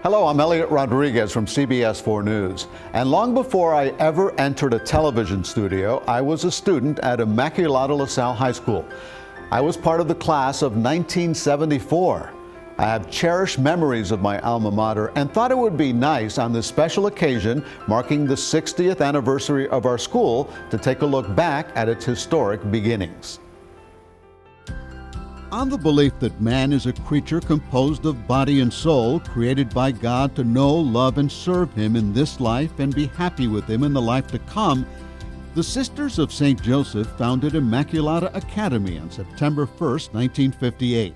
Hello, I'm Elliot Rodriguez from CBS 4 News. And long before I ever entered a television studio, I was a student at Immaculata-La Salle High School. I was part of the class of 1974. I have cherished memories of my alma mater and thought it would be nice on this special occasion marking the 60th anniversary of our school to take a look back at its historic beginnings. On the belief that man is a creature composed of body and soul, created by God to know, love, and serve Him in this life and be happy with Him in the life to come, the Sisters of St. Joseph founded Immaculata Academy on September 1, 1958.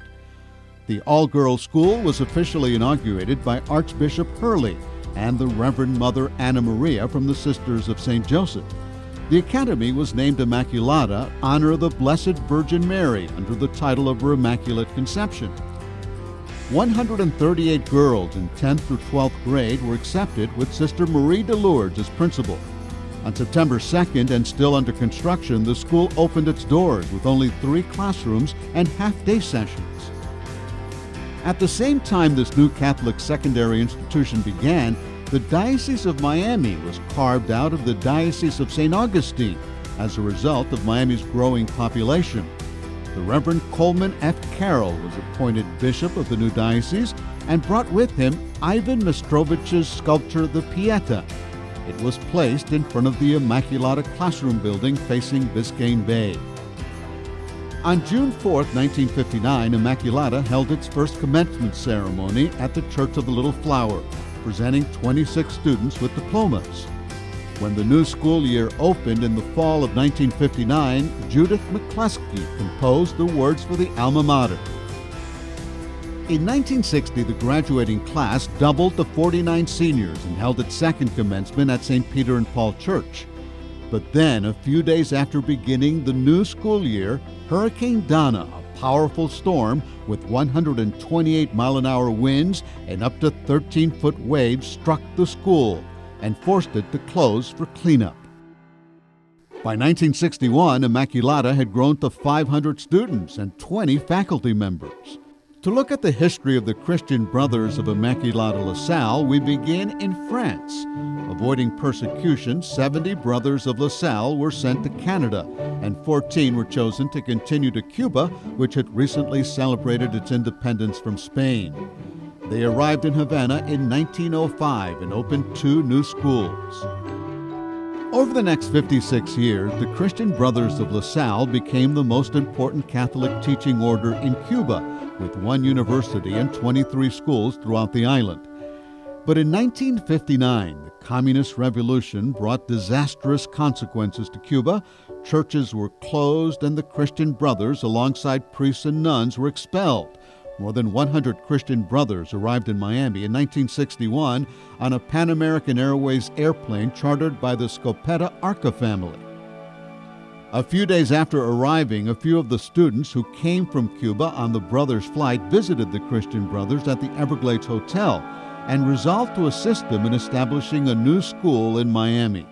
The all-girls school was officially inaugurated by Archbishop Hurley and the Reverend Mother Anna Maria from the Sisters of St. Joseph. The Academy was named Immaculata in honor of the Blessed Virgin Mary under the title of her Immaculate Conception. 138 girls in 10th through 12th grade were accepted with Sister Marie de Lourdes as principal. On September 2nd, and still under construction, the school opened its doors with only 3 classrooms and half-day sessions. At the same time this new Catholic secondary institution began, the Diocese of Miami was carved out of the Diocese of St. Augustine as a result of Miami's growing population. The Reverend Coleman F. Carroll was appointed bishop of the new diocese and brought with him Ivan Mistrovich's sculpture, the Pieta. It was placed in front of the Immaculata classroom building facing Biscayne Bay. On June 4, 1959, Immaculata held its first commencement ceremony at the Church of the Little Flower, presenting 26 students with diplomas. When the new school year opened in the fall of 1959, Judith McCluskey composed the words for the alma mater. In 1960, the graduating class doubled to 49 seniors and held its second commencement at St. Peter and Paul Church. But then, a few days after beginning the new school year, Hurricane Donna, a powerful storm with 128-mile-an-hour winds and up to 13-foot waves, struck the school and forced it to close for cleanup. By 1961, Immaculata had grown to 500 students and 20 faculty members. To look at the history of the Christian Brothers of Immaculata-La Salle, we begin in France. Avoiding persecution, 70 Brothers of La Salle were sent to Canada, and 14 were chosen to continue to Cuba, which had recently celebrated its independence from Spain. They arrived in Havana in 1905 and opened 2 new schools. Over the next 56 years, the Christian Brothers of La Salle became the most important Catholic teaching order in Cuba, with 1 university and 23 schools throughout the island. But in 1959, the Communist Revolution brought disastrous consequences to Cuba. Churches were closed and the Christian Brothers, alongside priests and nuns, were expelled. More than 100 Christian Brothers arrived in Miami in 1961 on a Pan American Airways airplane chartered by the Scopetta Arca family. A few days after arriving, a few of the students who came from Cuba on the Brothers' flight visited the Christian Brothers at the Everglades Hotel and resolved to assist them in establishing a new school in Miami.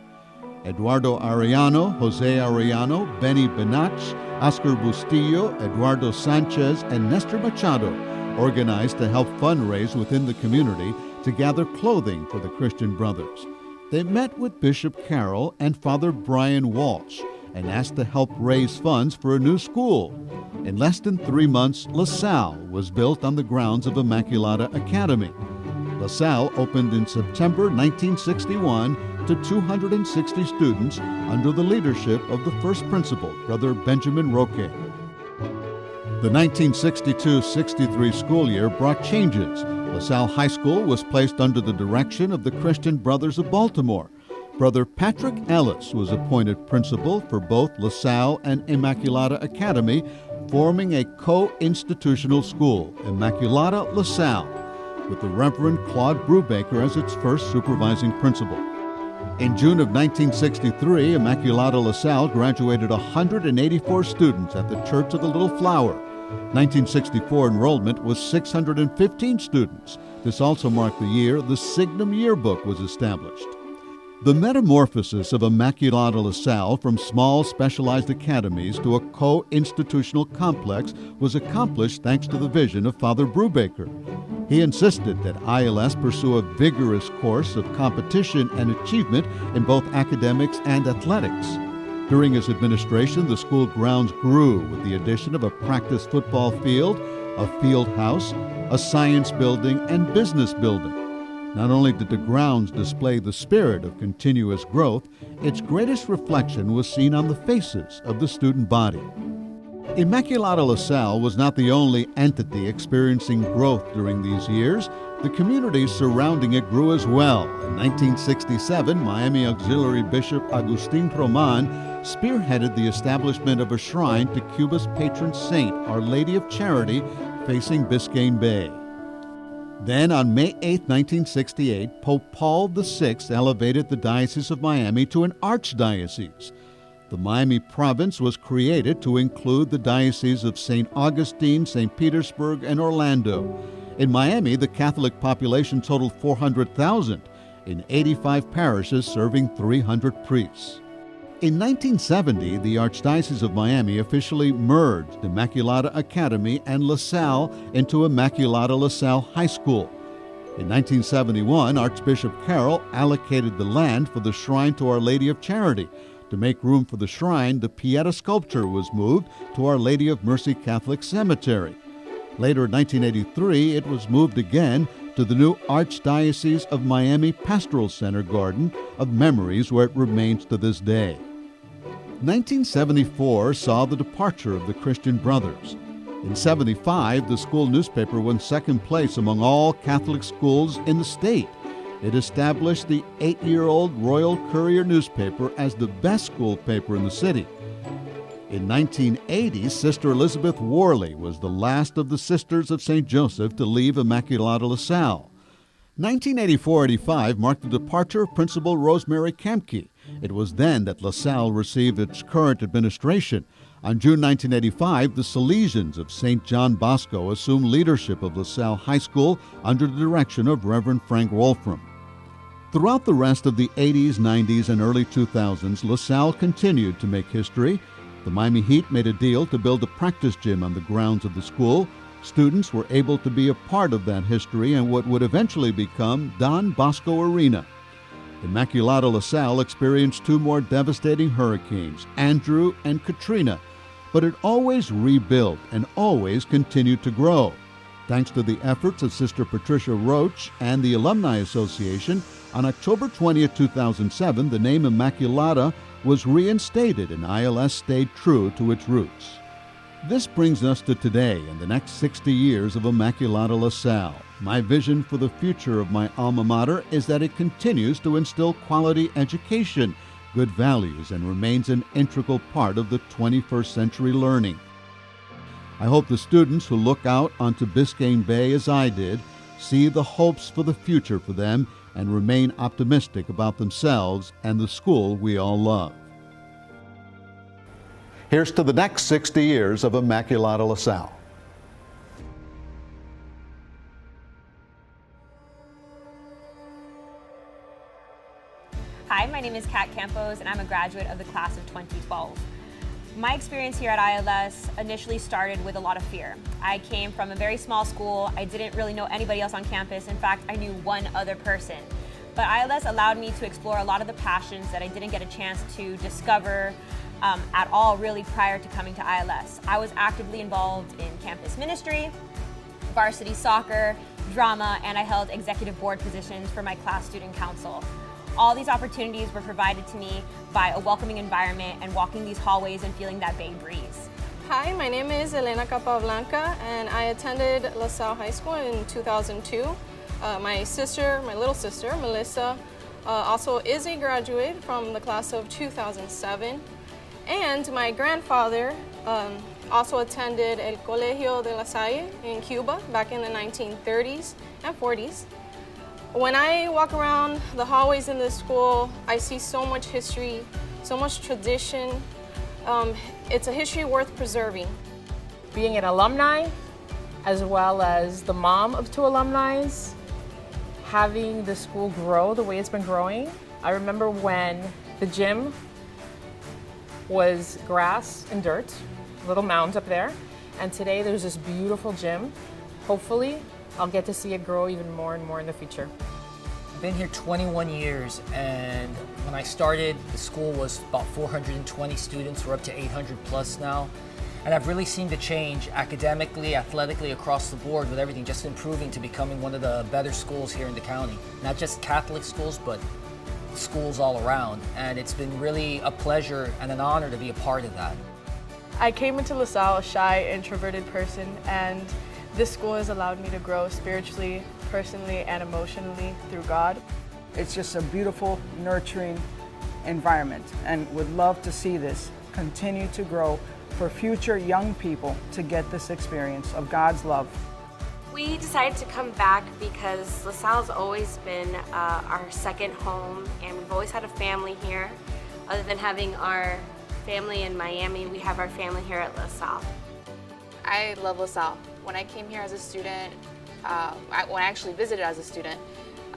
Eduardo Arellano, Jose Arellano, Benny Benach, Oscar Bustillo, Eduardo Sanchez, and Nestor Machado organized to help fundraise within the community to gather clothing for the Christian Brothers. They met with Bishop Carroll and Father Brian Walsh and asked to help raise funds for a new school. In less than 3 months, La Salle was built on the grounds of Immaculata Academy. La Salle opened in September 1961 to 260 students under the leadership of the first principal, Brother Benjamin Roque. The 1962-63 school year brought changes. La Salle High School was placed under the direction of the Christian Brothers of Baltimore. Brother Patrick Ellis was appointed principal for both La Salle and Immaculata Academy, forming a co-institutional school, Immaculata-La Salle, with the Reverend Claude Brubaker as its first supervising principal. In June of 1963, Immaculata-La Salle graduated 184 students at the Church of the Little Flower. 1964 enrollment was 615 students. This also marked the year the Signum Yearbook was established. The metamorphosis of Immaculata-La Salle from small specialized academies to a co-institutional complex was accomplished thanks to the vision of Father Brubaker. He insisted that ILS pursue a vigorous course of competition and achievement in both academics and athletics. During his administration, the school grounds grew with the addition of a practice football field, a field house, a science building, and business building. Not only did the grounds display the spirit of continuous growth, its greatest reflection was seen on the faces of the student body. Immaculata-La Salle was not the only entity experiencing growth during these years. The communities surrounding it grew as well. In 1967, Miami Auxiliary Bishop Agustin Roman spearheaded the establishment of a shrine to Cuba's patron saint, Our Lady of Charity, facing Biscayne Bay. Then, on May 8, 1968, Pope Paul VI elevated the Diocese of Miami to an archdiocese. The Miami province was created to include the dioceses of St. Augustine, St. Petersburg, and Orlando. In Miami, the Catholic population totaled 400,000, in 85 parishes serving 300 priests. In 1970, the Archdiocese of Miami officially merged Immaculata Academy and La Salle into Immaculata-La Salle High School. In 1971, Archbishop Carroll allocated the land for the shrine to Our Lady of Charity. To make room for the shrine, the Pieta sculpture was moved to Our Lady of Mercy Catholic Cemetery. Later in 1983, it was moved again to the new Archdiocese of Miami Pastoral Center Garden of Memories, where it remains to this day. 1974 saw the departure of the Christian Brothers. In 75, the school newspaper won second place among all Catholic schools in the state. It established the 8-year-old Royal Courier newspaper as the best school paper in the city. In 1980, Sister Elizabeth Worley was the last of the Sisters of St. Joseph to leave Immaculata-La Salle. 1984-85 marked the departure of Principal Rosemary Kemke. It was then that La Salle received its current administration. On June 1985, the Salesians of St. John Bosco assumed leadership of La Salle High School under the direction of Reverend Frank Wolfram. Throughout the rest of the 80s, 90s, and early 2000s, La Salle continued to make history. The Miami Heat made a deal to build a practice gym on the grounds of the school. Students were able to be a part of that history and what would eventually become Don Bosco Arena. Immaculata-La Salle experienced two more devastating hurricanes, Andrew and Katrina, but it always rebuilt and always continued to grow. Thanks to the efforts of Sister Patricia Roach and the Alumni Association, on October 20, 2007, the name Immaculata was reinstated and ILS stayed true to its roots. This brings us to today and the next 60 years of Immaculata-La Salle. My vision for the future of my alma mater is that it continues to instill quality education, good values, and remains an integral part of the 21st century learning. I hope the students who look out onto Biscayne Bay as I did see the hopes for the future for them and remain optimistic about themselves and the school we all love. Here's to the next 60 years of Immaculata-La Salle. Hi, my name is Campos, and I'm a graduate of the class of 2012. My experience here at ILS initially started with a lot of fear. I came from a very small school. I didn't really know anybody else on campus. In fact, I knew one other person. But ILS allowed me to explore a lot of the passions that I didn't get a chance to discover at all really prior to coming to ILS. I was actively involved in campus ministry, varsity soccer, drama, and I held executive board positions for my class student council. All these opportunities were provided to me by a welcoming environment and walking these hallways and feeling that bay breeze. Hi, my name is Elena Capablanca and I attended La Salle High School in 2002. My little sister, Melissa, also is a graduate from the class of 2007. And my grandfather also attended El Colegio de La Salle in Cuba back in the 1930s and 40s. When I walk around the hallways in this school, I see so much history, so much tradition. It's a history worth preserving. Being an alumni, as well as the mom of two alumni, having the school grow the way it's been growing. I remember when the gym was grass and dirt, little mounds up there, and today there's this beautiful gym. Hopefully, I'll get to see it grow even more and more in the future. I've been here 21 years, and when I started, the school was about 420 students. We're up to 800 plus now. And I've really seen the change academically, athletically, across the board with everything, just improving to becoming one of the better schools here in the county. Not just Catholic schools, but schools all around. And it's been really a pleasure and an honor to be a part of that. I came into La Salle a shy, introverted person, and this school has allowed me to grow spiritually, personally, and emotionally through God. It's just a beautiful, nurturing environment, and would love to see this continue to grow for future young people to get this experience of God's love. We decided to come back because La Salle's always been our second home, and we've always had a family here. Other than having our family in Miami, we have our family here at La Salle. I love La Salle. When I came here as a student, when I actually visited as a student,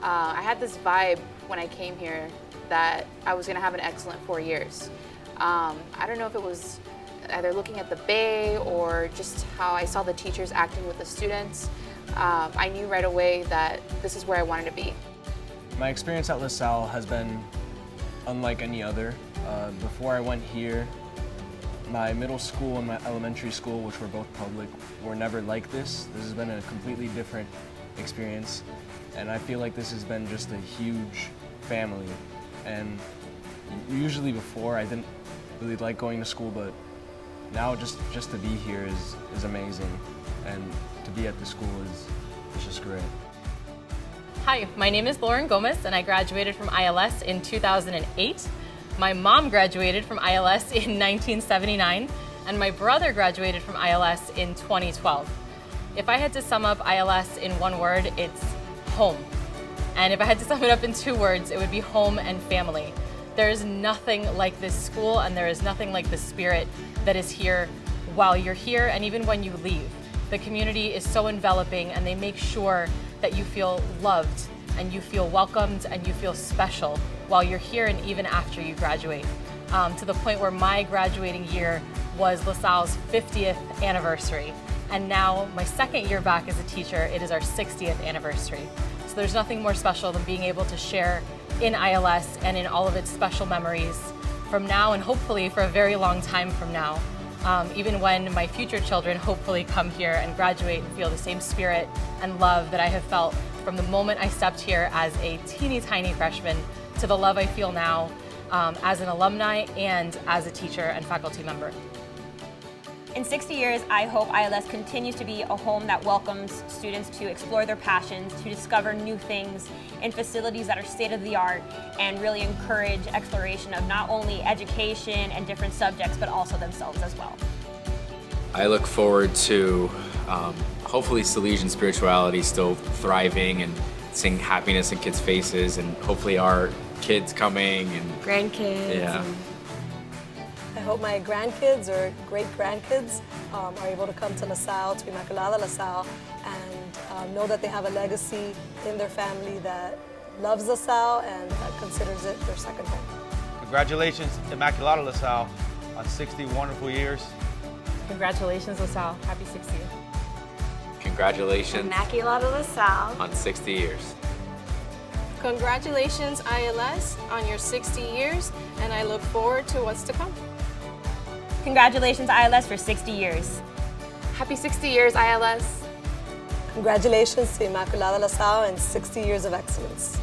I had this vibe when I came here that I was going to have an excellent 4 years. I don't know if it was either looking at the Bay or just how I saw the teachers acting with the students. I knew right away that this is where I wanted to be. My experience at La Salle has been unlike any other. Before I went here, my middle school and my elementary school, which were both public, were never like this. This has been a completely different experience, and I feel like this has been just a huge family. And usually before, I didn't really like going to school, but now just to be here is amazing, and to be at the school is just great. Hi, my name is Lauren Gomez, and I graduated from ILS in 2008. My mom graduated from ILS in 1979, and my brother graduated from ILS in 2012. If I had to sum up ILS in one word, it's home. And if I had to sum it up in 2 words, it would be home and family. There is nothing like this school, and there is nothing like the spirit that is here while you're here and even when you leave. The community is so enveloping, and they make sure that you feel loved and you feel welcomed and you feel special while you're here and even after you graduate. To the point where my graduating year was La Salle's 50th anniversary. And now my second year back as a teacher, it is our 60th anniversary. So there's nothing more special than being able to share in ILS and in all of its special memories from now and hopefully for a very long time from now. Even when my future children hopefully come here and graduate and feel the same spirit and love that I have felt from the moment I stepped here as a teeny tiny freshman to the love I feel now as an alumni and as a teacher and faculty member. In 60 years, I hope ILS continues to be a home that welcomes students to explore their passions, to discover new things in facilities that are state-of-the-art, and really encourage exploration of not only education and different subjects, but also themselves as well. I look forward to hopefully Salesian spirituality still thriving and seeing happiness in kids' faces, and hopefully our kids coming and Grandkids. Yeah. I hope my grandkids or great-grandkids are able to come to La Salle, to Immaculata-La Salle, and know that they have a legacy in their family that loves La Salle and that considers it their second home. Congratulations, Immaculata-La Salle, on 60 wonderful years. Congratulations, La Salle. Happy 60th. Congratulations, Immaculata-La Salle, on 60 years. Congratulations, ILS, on your 60 years, and I look forward to what's to come. Congratulations, ILS, for 60 years. Happy 60 years, ILS. Congratulations to Immaculata-La Salle and 60 years of excellence.